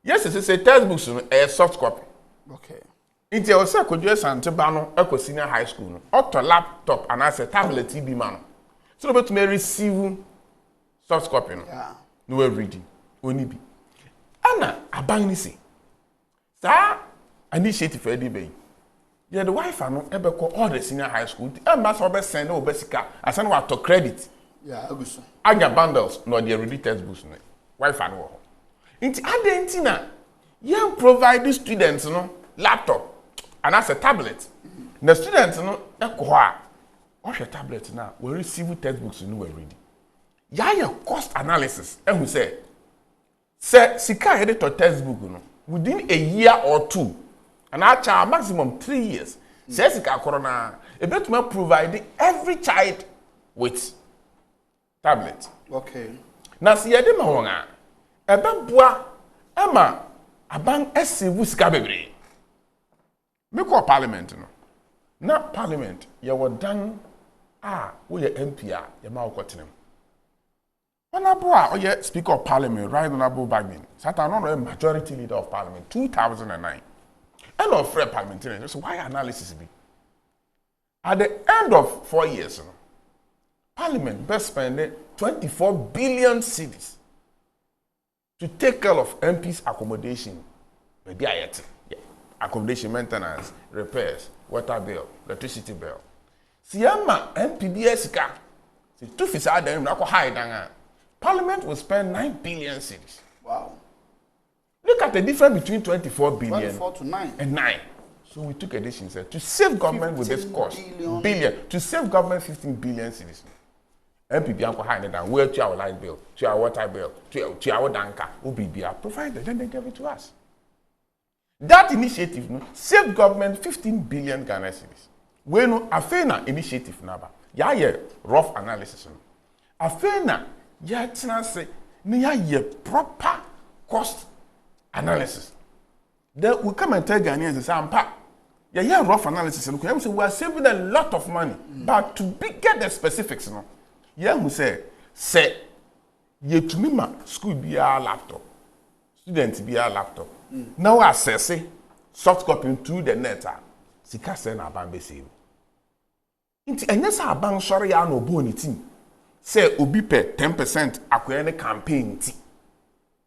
yes say textbooks no a soft copy okay Inti o se kodwe sante ba no eko senior high school no. Auto laptop and as a tablet bi ma no. So no betu me receive soft copy no. Yeah. No we reading. Oni bi. Ana aban ni se. Sa initiative e di be. Yeah, the wife no ebe ko all the senior high school. E ma so be send o be sika. Asan wa to credit. Yeah, aguso. Anya bundles no dey ready textbooks no. Wife no wo. Inti adenti na you provide the students no laptop and as a tablet. The students no eko ho a o hwe tablet na we receive textbooks no we ready. Ya cost analysis ehun say sika headed to textbook no within a year or two and actually maximum 3 years. Say sika corona e betuma provide every child with tablet. Okay. Na si yede ma won a ebeboa ema aban esivu sika bebre. Me call parliament no. Na parliament ye wodan wo ye MP a ye ma wokotenem. Honorable or Speaker of Parliament, Right Honorable Bagman, Satan no a majority leader of Parliament, 2009. End of Fred parliamentarian. So why analysis be? At the end of 4 years, Parliament best spend 24 billion cedis to take care of MPs' accommodation. Maybe accommodation, maintenance, repairs, water bill, electricity bill. Siyama MPBS ka. Si two fisa dem na ko high dan. Parliament will spend 9 billion cedis. Wow. Look at the difference between 24 billion 24 to 9. and 9. So we took a decision said to save government with this cost. Billion. To save government 15 billion cedis. MPB anko high down. Where to our light bill, to our water bill, to our danka, OBBR provided, then they gave it to us. That initiative no, saved government 15 billion Ghana cedis. We no afena initiative naba. Ya rough analysis no. Afena ya tina say ni ya proper cost analysis. Then we come and tell Ghanaians and say ampa. Yeah, rough analysis and we say we are saving a lot of money. But to get the specifics no. Yeah, we say ye to me ma school be a laptop. Students be a laptop. Now access soft copy through the net. Sika say na ban be save. Inti enye sa aban sori ya no bo ni team. Say obi pe 10% akoya ne campaign ti.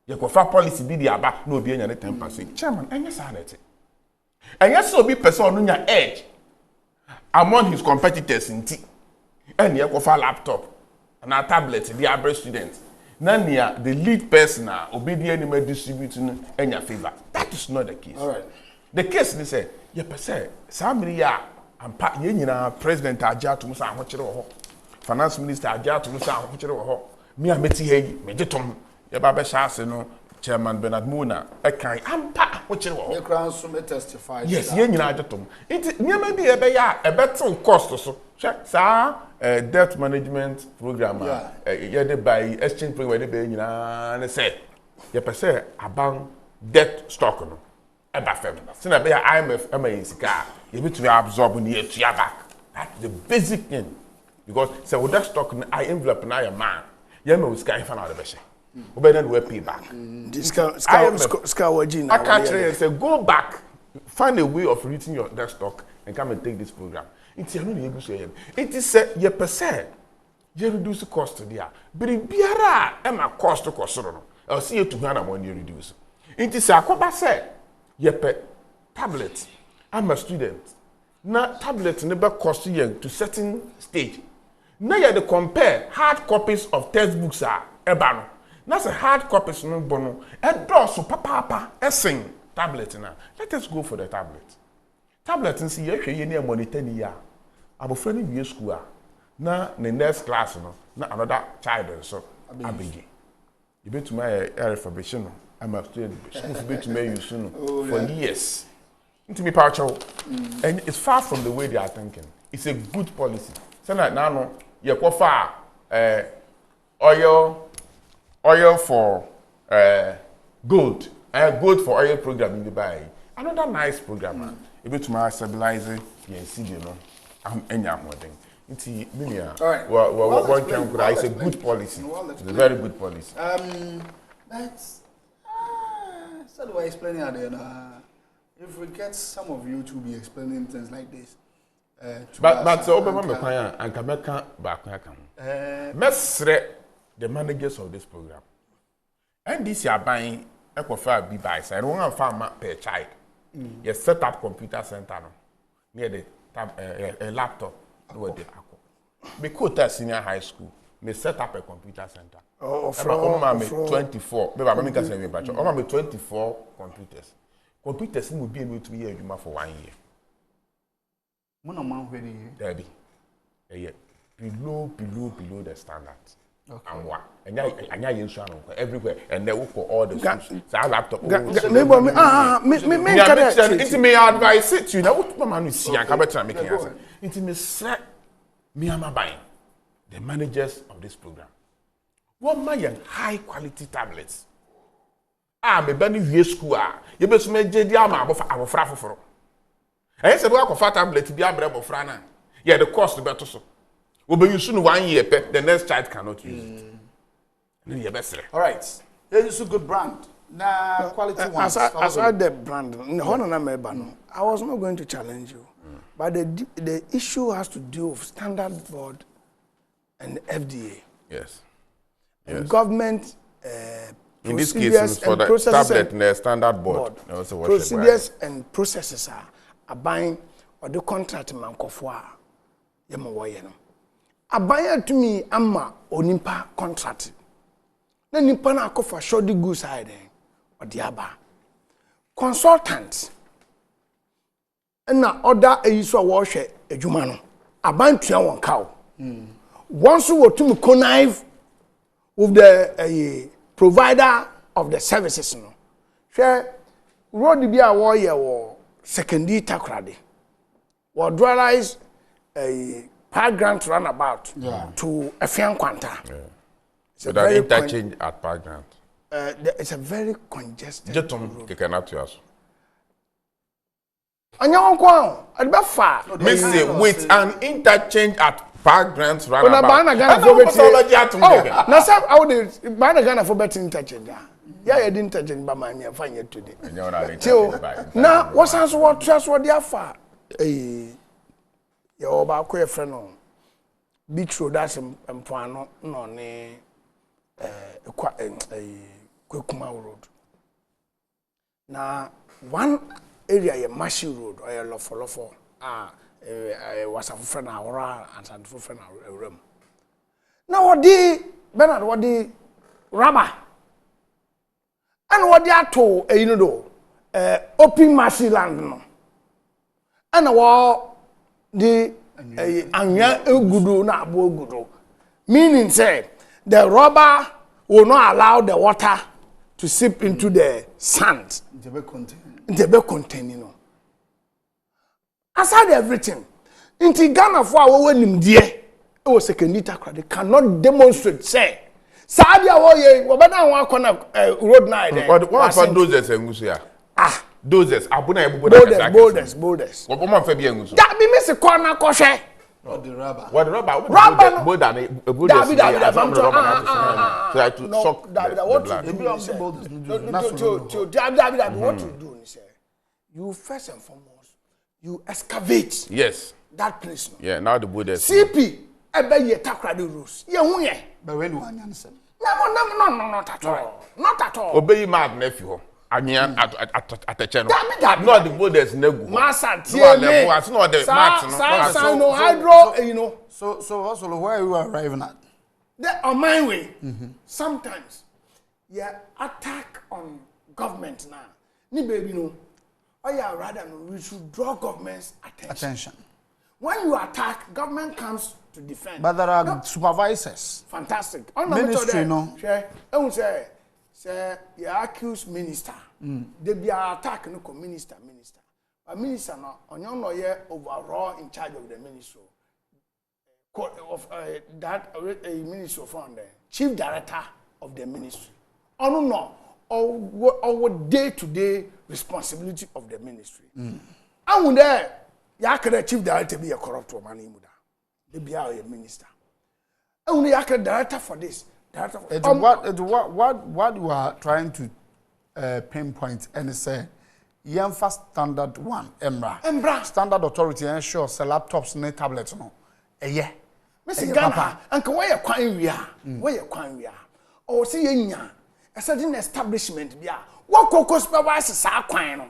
Ye ko fa policy bi di aba na obi enya ne 10%. Chairman enye sa na ti. Enye sa obi person no nya edge among his competitors nti. Enye ye ko fa laptop na tablet the average student. Na nia the lead person na obi di any distribute no enya favor. That is not the case. All right. The case they say ye per se samri ya ampa ye nyina president ajatum sa ahokere wo ho. Finance minister ajatum sa ahokere wo ho. Me a meti heyi me jetom ye ba be shaase no chairman Bernard Muna e kan ampa ahokere wo ho. The crown so me testify. Yes, ye nyina ajetom. It nyama bi e be ya e betel cost so. Sa debt management program ye de by exchange program de be nyina ne say ye per se aban debt stock no eba fem. Since be IMF sika you be to absorb ni etua back. That's the basic thing. Because say with that stock I envelope na your man. You know sika if na the be. We be then we pay back. Sika wajin. I can't tell you say go back, find a way of reaching your that stock and come and take this program. It's no dey go say it is say ye per se you reduce the cost there. But biara e ma cost ko so no. I see you to Ghana money reduce. It is say akoba say ye per tablet. I'm a student. Na tablet never cost you to certain stage. Now you dey compare hard copies of textbooks eba no. Na say hard copies no bono. E do so papa esen tablet na. Let us go for the tablet. Tablet nsi ye hwe ye ne monitor ni ya. Abofra ni wie school na the next class no na another child so abegi. You bet to my alphabet no. I'm a student. School bet to me use no for years. Into me power and it's far from the way they are thinking. It's a good policy. So now no you go far oil for gold gold for oil program in Dubai. Another nice program. You bet to my stabilizer you know. I'm more thing. It's right. Well, it's a good policy. It's a very good policy. That's so do I explain it there? if we get some of you to be explaining things like this, but so Obama Mekwan and Kameka Bakaka. The managers of this program. And this are buying Ecofa be by side. One farmer per child. You set up computer center near the a laptop. Because senior high school, they set up a computer center. From 24. Maybe I'm going to 24 computers. Computers will be able to be a for 1 year. There be a year below the standards. Okay. And everywhere, and they will for all the schools. So our laptop. It may advise it to you. Now, what man is see and come back making answer. It may say, me am buying the managers of this program. What my high quality tablets? Me bani via school. You be some JD ama abo fra foforo. I said we have a tablet be abrem of frana. Yeah, the cost better so. We be use 1 year, the next child cannot use it. All right. It's a good brand. Nah, quality ones. As I the brand, I was not going to challenge you, but the issue has to do with Standard Board and FDA. Yes. And government. In this case, it's for the tablet and the Standard Board. Procedures and processes are buying or the contract man kofwa yamawaye. Abaya to me ama onimpa contract. Na nimpa na akofa shoddy goods side or the aba. Consultants na order eyiso awoshe adwuma no. Abantua won kaw. Once we to connive with the provider of the services no. Share road bi a wo ye wo secondary takrade. We realize a Park Grant runabout to a Fian Quanta. So that interchange at Park Grant. It's a very congested road. You cannot to us. With an interchange at Park Grant runabout. Now, sir, I would buy a gun for better interchange. Yeah, I didn't interchange by my fine yet today. Now, what's answer what trust what they are for? Your about queer friend on beach road, that's Mpensenmpensenmu no ne Kwekuma road. Now, one area a Mashi road or a lofo was a friend aura and some friend room. Now, what the Bernard, what the rubber and what they are told, you know, open Mashi land no, and a the anya egudu na abo egudu, meaning say the rubber will not allow the water to seep into the sand. They be containing. No. Aside everything, in Ghana for our winning dear, it was second they cannot demonstrate say. Sadia woye, wabana wa kona road night. What for doses engusia? Doses, abuna boulders. What woman for being that be miss a corner koshe. What the rubber? What rubber? What you do is you first and foremost you excavate. Yes. That place. Yeah. Now the boulders. CP. Ebe ye takra the rules. Ye hu ye. But when you want answer? No, not at all. Not at all. Obey my nephew. Anya at the channel. Not the boulders nego. Massa, not the mats. No hydro, you know. So also where you are arriving at? The on my way. Sometimes, yeah, attack on government now. Ni baby no. Or yeah, rather no, we should draw government's attention. When you attack, government comes to defend. But there are supervisors. Fantastic. Ministry, no. Say you accuse minister. They be attack no minister. But minister no onyo no ye overall in charge of the ministry. Of that ministry from the chief director of the ministry. Ono no our day-to-day responsibility of the ministry. And when there ya chief director be a corrupt man imuda. They be a minister. And when ya director for this. What you are trying to pinpoint and say Yemfa standard 1 Embra. Standard authority ensure say laptops and tablets no. Yeah. Mr. Ghana, and where you kwan wia. Or see yenya. A certain establishment bia. What cocoa supervise sa kwan no.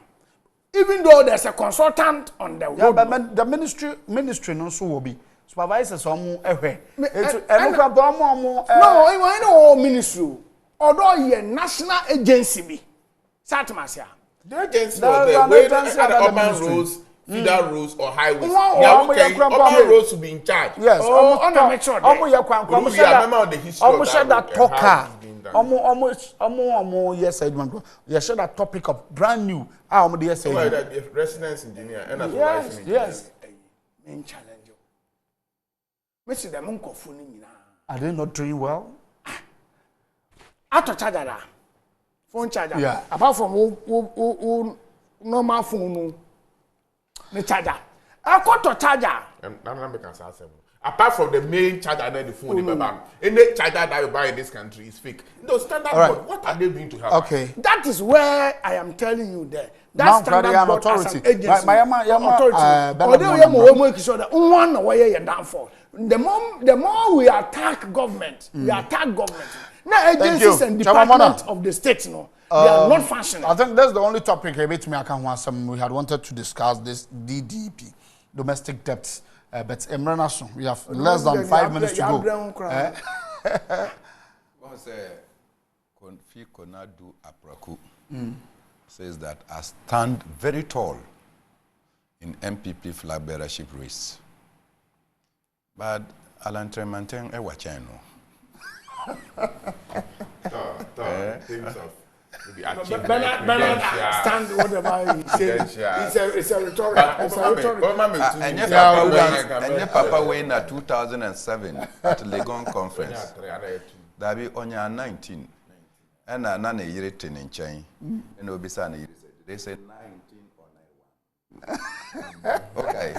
Even though there's a consultant on the road. Yeah, but the ministry no so will be supervisors omo ehwe. No, I know ministry. Although ye national agency be. Satmasia. The agency of the way urban roads, feeder roads or highways. Now, urban roads will be in charge. Yes. Almost that talker. Almost yes, I remember. You said that topic of brand new. Yes, residence engineer and yes. Main challenge. Mr. Damunko Funi. Are they not doing well? Auto charger. Phone charger. Yeah. Apart from normal phone, the charger. I got to charger. Apart from the main charger and the phone, any charger that you buy in this country is fake. No standard board. What are they doing to help? Okay. That is where I am telling you there. That now standard board authority. as an agency. The more we attack government, now agencies and departments of the state, they are not functioning. I think that's the only topic we had wanted to discuss this DDP, domestic debts. But we have less than 5 minutes to go. Konfi Konadu Apraku says that I stand very tall in MPP flag bearership race. But Mpensenmpensenmu Ewacheno. Bernard stand whatever he says. It's a rhetoric. And Papa Wayne at 2007 at Legon conference. That be on your 19. And none a year in chain. And Obisani, they said 19 or 91. Okay.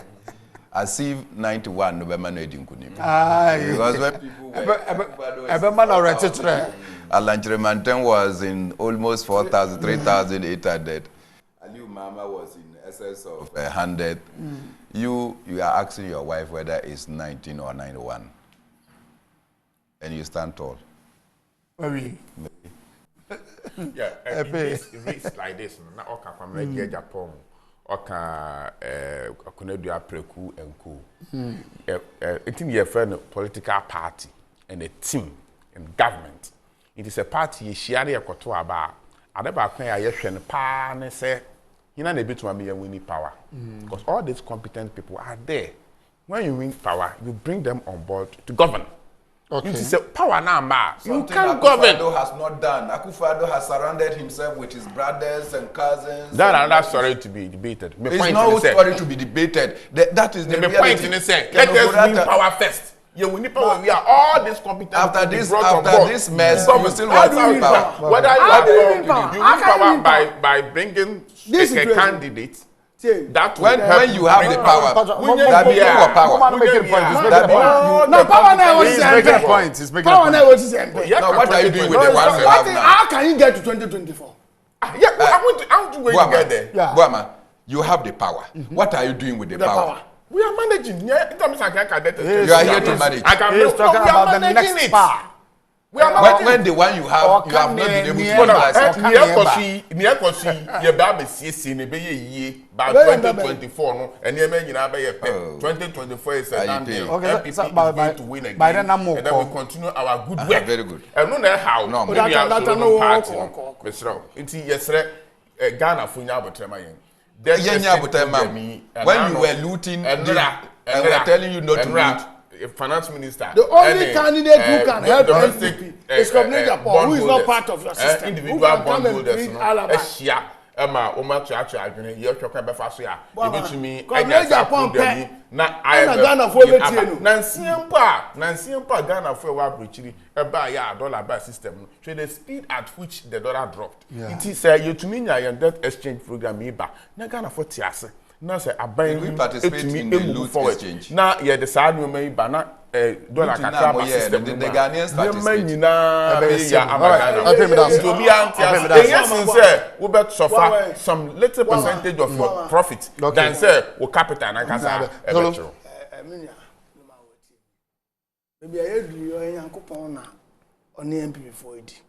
I see 91 November Nadine Kunim. Because when people were Mpensenmpensenmu was in almost 4,000, 3,800. And you, Mama, was in excess of 100. You are asking your wife whether it's 19 or 91. And you stand tall. Maybe. Yeah, it's like this. Now, okay, Japan. Oka Akonedua Preku and Co. It is a friend political party and a team and government. It is a party Shiari Akoto Aba. Adeba Kwaya Yeshen Pa ne say you know bit to me winning power. Because all these competent people are there. When you win power, you bring them on board to govern. Okay. It is a power number. You can't govern. Akufo-Addo has not done. Akufo-Addo has surrounded himself with his brothers and cousins. That's story to be debated. It's no story to be debated. That is the point in the sense. Let us win power first. You win power. We are all this competent. After this mess, you still want to win power. Whether you win power by bringing a candidate. That when you have the power, that be your power. He's making a point. Now, what are you doing with the ones you have now? How can you get to 2024? Yeah, I want to get there. Buama, you have the power. What are you doing with the power? We are managing. You are here to manage. He's talking about the next part. When the one you have not been able to utilize. By 2024, no, and you may 2024 is a MPP going to win again. By then, and then we continue our good work. Very good. And no matter how, no, we are no party. Mr. Inti yesterday, Ghana for Nyabotremayen. When you were looting and were telling you not to loot. Finance minister. The only candidate who can help MPP is Community Paul, who is not part of your system. Individual bond holders. Emma, Oma Chacha, you talking about Fasia. You to me, I na Ghana for Nancy Ghana for what preaching about dollar by system. So the speed at which the dollar dropped. It is you to me, and that exchange program, na Ghana for Tiase. na say aban we participate in the loot exchange. Na ye the sad no may ba na dollar kakra ba system the Ghanaians participate. We bet suffer some little percentage of your profit than say we capital and kasa ebecho. Maybe I agree or Yankopon na on the MP before it.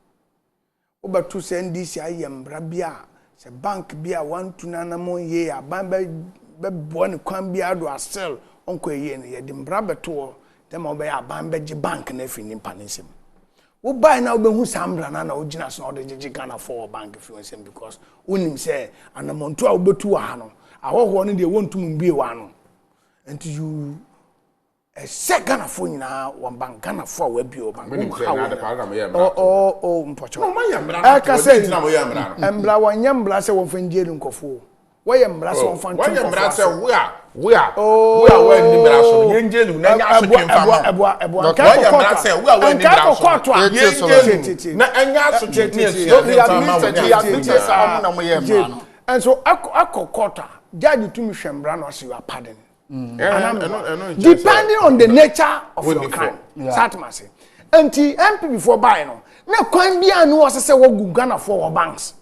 Over to send this I am Brabia, the bank be a 1 to 9 more year, Bamba one can be out to sell Uncle Yen, Yadim Brabator, them obey a Bambeji bank and if in Panism. We buy now be who Sambra and Oginas or the Gigana for bank if you want because Unim say, and a Montua Betuano, I want they want to be one. And you a second phone now, one bank Ghana for web you bank. Oh, Mpocho. I can say, Embla one yambla say one friend Jadon Cofu. Why Embla one fan? Why Embla say we are when Nibraso, Angel, and so Ako Kota, Judge to me Shembrano, you are pardon. Depending on the nature of your crime, Satmasi. And the MP before buying, now can be a new as I say what Ghana for banks.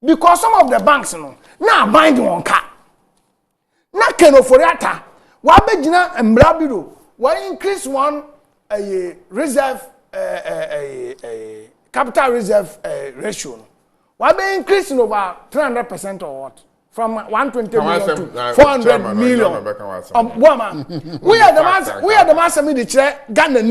Because some of the banks now binding on car. Now can for that. Why Bejina and Brabido? Why increase one a reserve a capital reserve ratio? Why be increasing over 300% or what? From 120 million to 400 million. We are the master me the chair Ghana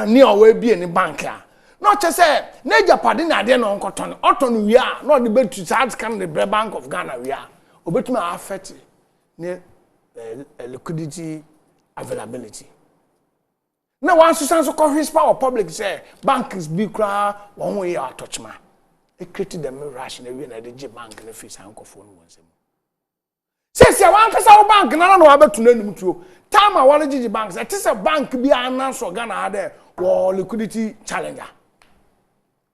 near we be in the bank here. Not just say Niger Padina then on cotton. Autumn we are not the bed to charge can the Bank of Ghana we are. Obetuma affect near liquidity availability. Now once you so call his power public say bank is big crowd one way or touch man. It created the rush in the way the bank and the face and phone once. Says ya one kasa bank na no abetu na nim tuo. Time a wale gigi banks. It is a bank bi announce Ghana there war liquidity challenger.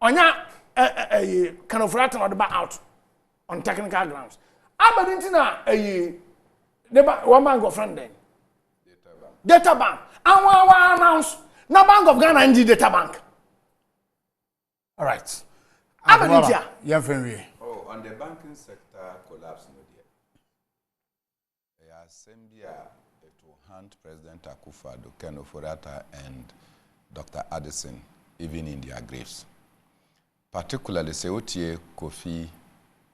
Onya kind of flatten or the back out on technical grounds. Aberdeen na one bank of friend then. Data bank. And one announce na Bank of Ghana and data bank. All right. Aberdeen yeah, very. Oh, on the banking sector collapse no there. Assembly to hand President Akufo-Addo, Ken Ofori-Atta, and Dr. Addison, even in their graves. Particularly, Seotie Kofi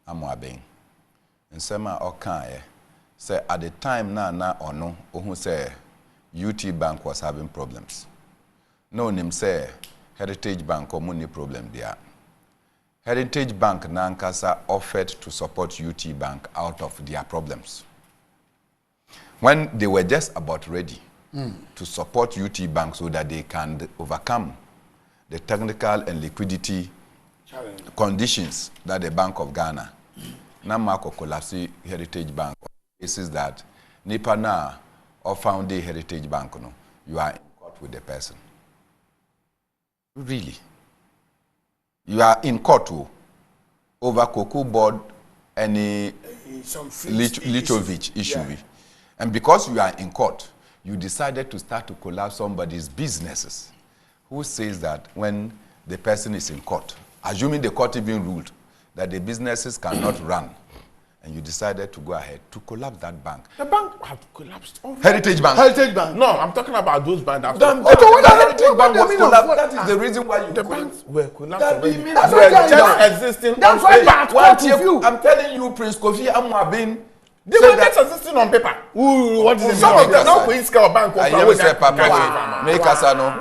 Amoaben. And Sema Okaye say at the time na ono who say UT Bank was having problems. No name say Heritage Bank or money problem there. Heritage Bank Nankasa offered to support UT Bank out of their problems. When they were just about ready to support UT Bank so that they can overcome the technical and liquidity conditions that the Bank of Ghana, Namako collapse Heritage Bank, cases that Nipa na or found the Heritage Bank, no, you are in court with the person. Really? You are in court over Cocoa Board any Lichovic issue. Yeah. And because you are in court, you decided to start to collapse somebody's businesses. Who says that when the person is in court, assuming the court even ruled that the businesses cannot run, and you decided to go ahead to collapse that bank? The bank had collapsed. Heritage Bank. Heritage Bank. No, I'm talking about those banks. Heritage Bank was collapsed. That is the reason why you the banks were collapsed. That's just existing. That's why I'm telling you, Prince Kofi Amoaben. They were just existing on paper. What is the some of them now put scale bank. I say Papa. Make Asano.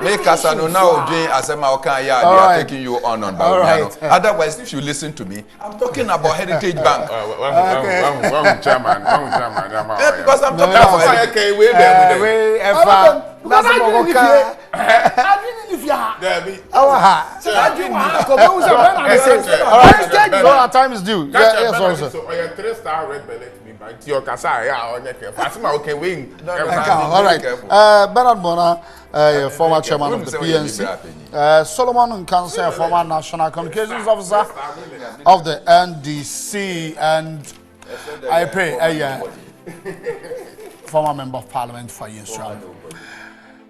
Make Asano now doing Asema Okan. Yeah, they are taking you on right. Otherwise, if you listen to me, I'm talking about Heritage Bank. One chairman. Because I'm talking about Heritage. Our time is due. Yes, so 3-star red belt me by your casa. Okay, wing. All right. Bernard Bona, former chairman of the PNC. Solomon Nkansa, former national communications officer of the NDC, and I pay former member of parliament for you, sir.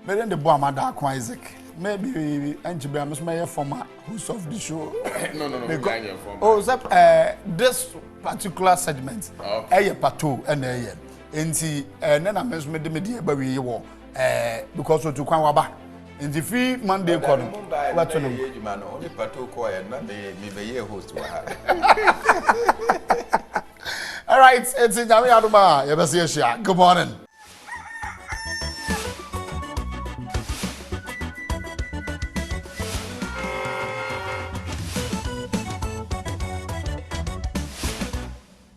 Maybe the boy Amanda Isaac. Maybe Angie must be a former host of the show. No. Oh, this particular segment, pato and and then I must make the media by we because of to Kwaba. In the free Monday corner, what's on only pato choir, not the host. All right, it's in Yami Aduma. Good morning.